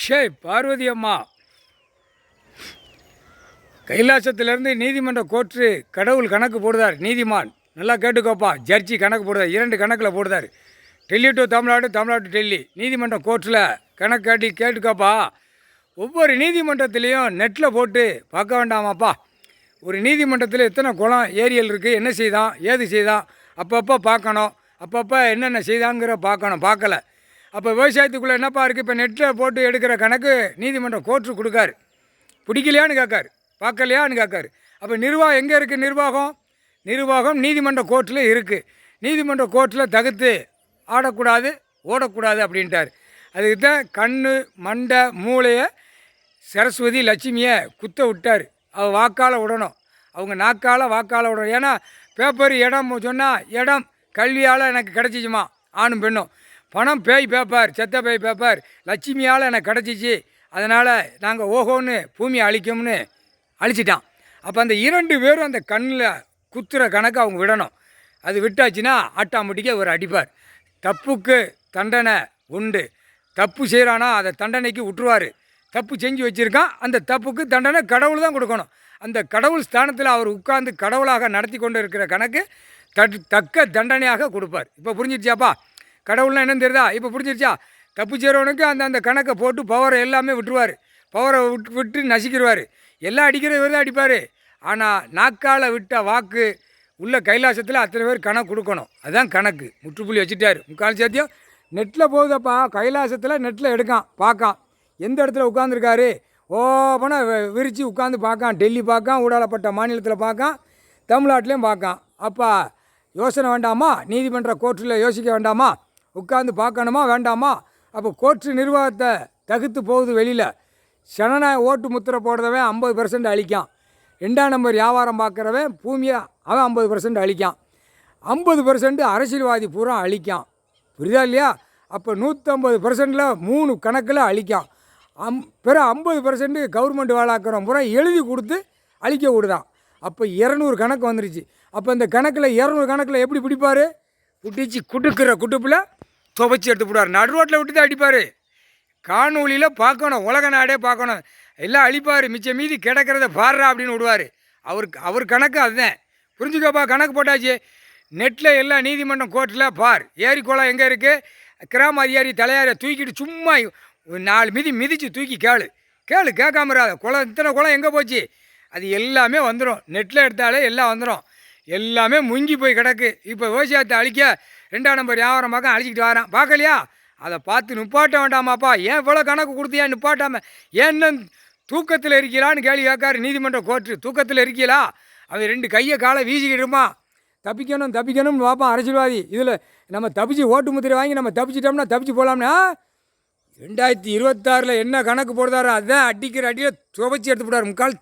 ஷே பார்வதி அம்மா, கைலாசத்திலேருந்து நீதிமன்ற கோர்ட்டு கடவுள் கணக்கு போடுதார். நீதிமான் நல்லா கேட்டுக்கோப்பா, ஜட்ஜி கணக்கு போடுதார். 2 கணக்கில் போடுதார். Delhi to Tamil Nadu, Tamil Nadu to Delhi. நீதிமன்ற கோர்ட்டில் கணக்கு காட்டி கேட்டுக்கோப்பா. ஒவ்வொரு நீதிமன்றத்துலேயும் நெட்டில் போட்டு பார்க்க வேண்டாமாப்பா. ஒரு நீதிமன்றத்தில் எத்தனை குளம் ஏரியல் இருக்குது, என்ன செய்தான், ஏது செய்தான், அப்பப்போ பார்க்கணும். அப்பப்போ என்னென்ன செய்தாங்கிற பார்க்கலை. அப்போ விவசாயத்துக்குள்ளே என்னப்பா இருக்குது, இப்போ நெட்டில் போட்டு எடுக்கிற கணக்கு நீதிமன்றம் கோர்ட்டு கொடுக்காரு. பிடிக்கலையான்னு கேட்காரு, பார்க்கலையான்னு கேட்காரு. அப்போ நிர்வாகம் எங்கே இருக்குது? நிர்வாகம் நீதிமன்ற கோர்ட்டில் இருக்குது. நீதிமன்ற கோர்ட்டில் தகுத்து ஆடக்கூடாது, ஓடக்கூடாது அப்படின்ட்டார். அதுக்கு தான் கண், மண்டை, மூளையை சரஸ்வதி லட்சுமியை குத்த விட்டார். அவள் வாக்கால் விடணும், அவங்க நாக்கால் வாக்கால் விடணும். ஏன்னா பேப்பர் இடம் சொன்னால் இடம் கல்வியால் எனக்கு கிடச்சிச்சுமா, ஆணும் பெண்ணும். பணம் பேய் பேப்பர், செத்த பேய் பேப்பர், லட்சுமியால் எனக்கு கிடச்சிச்சு, அதனால் நாங்கள் ஓஹோன்னு பூமியை அழிக்கும்னு அழிச்சிட்டான். அப்போ அந்த 2 பேரும் அந்த கண்ணில் குத்துற கணக்கு அவங்க விடணும். அது விட்டாச்சுன்னா ஆட்டாமட்டிக்க ஒரு அடிப்பார். தப்புக்கு தண்டனை உண்டு. தப்பு செய்கிறானா அதை தண்டனைக்கு விட்டுருவார். தப்பு செஞ்சு வச்சுருக்கான், அந்த தப்புக்கு தண்டனை கடவுள் தான் கொடுக்கணும். அந்த கடவுள் ஸ்தானத்தில் அவர் உட்கார்ந்து கடவுளாக நடத்தி கொண்டு இருக்கிற கணக்கு தக்க தண்டனையாக கொடுப்பார். இப்போ புரிஞ்சிருச்சாப்பா கடவுள்னா என்னன்னு தெரியுதா? இப்போ புரிஞ்சிருச்சா? தப்பு செய்கிறவனுக்கு அந்த கணக்கை போட்டு பவரை எல்லாமே விட்டுருவார். பவரை விட்டு நசிக்கிடுவார். எல்லாம் அடிக்கிற இவர் தான் அடிப்பார். ஆனால் நாக்கால் விட்ட வாக்கு உள்ள கைலாசத்தில் அத்தனை பேர் கணக்கு கொடுக்கணும். அதுதான் கணக்கு. முற்றுப்புள்ளி வச்சுட்டார். முக்கால் சேர்த்தியம் நெட்டில் போகுதப்பா. கைலாசத்தில் நெட்டில் எடுக்கான், பார்க்கான். எந்த இடத்துல உட்காந்துருக்காரு ஓப்பனா விரித்து உட்காந்து பார்க்கான். டெல்லி பார்க்கான், ஊடாலப்பட்ட மாநிலத்தில் பார்க்கான், தமிழ்நாட்டிலையும் பார்க்கான். அப்பா யோசனை வேண்டாமா? நீதிமன்ற கோர்ட்டில் யோசிக்க வேண்டாமா? உட்காந்து பார்க்கணுமா வேண்டாமா? அப்போ கோர்ட்டு நிர்வாகத்தை தகுத்து போகுது வெளியில். ஜனநாயக ஓட்டு முத்திரை போடுறவன் 50% அழிக்கான். 2ஆம் நம்பர் வியாபாரம் பார்க்குறவன் பூமியை அவன் 50% அழிக்கான். 50% அரசியல்வாதி பூரா அழிக்கான். புரியுதா இல்லையா? அப்போ 150%ல் 3 கணக்கில் அழிக்கான். பிற 50% கவர்மெண்ட் வேலைக்கிறவன் பூரா எழுதி கொடுத்து அழிக்க விடுதான். அப்போ 200 கணக்கு வந்துருச்சு. அப்போ இந்த கணக்கில் 200 கணக்கில் எப்படி பிடிப்பார்? பிடிச்சி குட்டுக்கிற குட்டுப்பில் துவைச்சி எடுத்து விடுவார். நடு ரோட்டில் விட்டு தான் அடிப்பார். காணொலியில் பார்க்கணும், உலக நாடே பார்க்கணும். எல்லாம் அழிப்பார். மிச்சம் மீதி கிடக்கிறத பாடுறா அப்படின்னு விடுவார். அவர் கணக்கு அதுதான். புரிஞ்சுக்கப்பா, கணக்கு போட்டாச்சு. நெட்டில் எல்லாம் நீதிமன்றம் கோர்ட்டில் பார். ஏரி குளம் எங்கே இருக்குது, கிராம அதிகாரி தலையாரை தூக்கிட்டு சும்மா 4 மிதித்து தூக்கி கேட்காம இராத. குளம் இத்தனை குளம் எங்கே போச்சு, அது எல்லாமே வந்துடும். நெட்டில் எடுத்தாலே எல்லாம் வந்துடும். எல்லாமே முங்கி போய் கிடக்கு. இப்போ விவசாயத்தை அழிக்க 2ஆம் நம்பர் வியாபாரம் பார்க்க அழிச்சிக்கிட்டு வரான். பார்க்கலையா? அதை பார்த்து நிப்பாட்ட வேண்டாமாப்பா. ஏன் இவ்வளோ கணக்கு கொடுத்தியா நிப்பாட்டாமல்? ஏன்னு தூக்கத்தில் இருக்கலான்னு கேள்வி கேட்காரு நீதிமன்ற கோர்ட்டு. தூக்கத்தில் இருக்கலா? அவன் 2 கையை காலை வீசிக்கிட்டுமா தப்பிக்கணும்னு பார்ப்பான் அரசியல்வாதி. இதில் நம்ம தப்பிச்சு ஓட்டு முத்திரை வாங்கி நம்ம தப்பிச்சிட்டோம்னா தப்பிச்சு போகலாம்னா 2026 என்ன கணக்கு போடுதாரோ அதுதான் அடிக்கிற அடியில் துவைச்சி எடுத்து போடுவார். முக்கால்